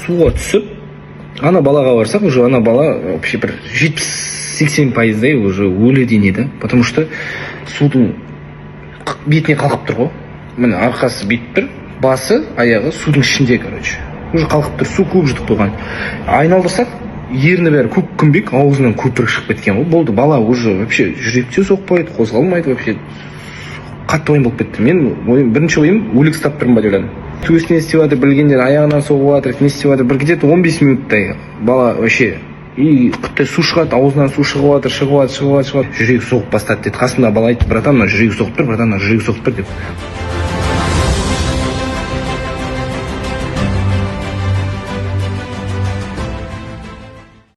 суға түсіп, ана балаға барсақ, уже ана бала вообще бір 70-80%-дай уже өлі денеді, потому что судың бетіне қалқып тұр ғой. Міне арқасы бүйтіп тұр, басы, аяғы судың ішінде, короче. Уже қалқып тұр, су көп жұтып қойған. Айналдырсақ, ерні бәрі көк күмбек, аузынан көпірік шығып кеткен ғой. Болды, бала уже вообще жүректе соқпайды, қозғалмайды вообще. Қатты ойын болып кетті. Бірінші ойым өлік ұстап тұрмын ба деп ойладым. Төсіне істеп жатыр, білгендер аяғынан соғып жатыр, не істеп жатыр, бір где-то 15 минуттай бала вообще и қыттай су шығады, аузынан су шығып жатыр, жүрегі соғып бастады деді. Қасымда бала айтты, братан, жүрегі соғып тұр, братан, жүрегі соғып тұр деп.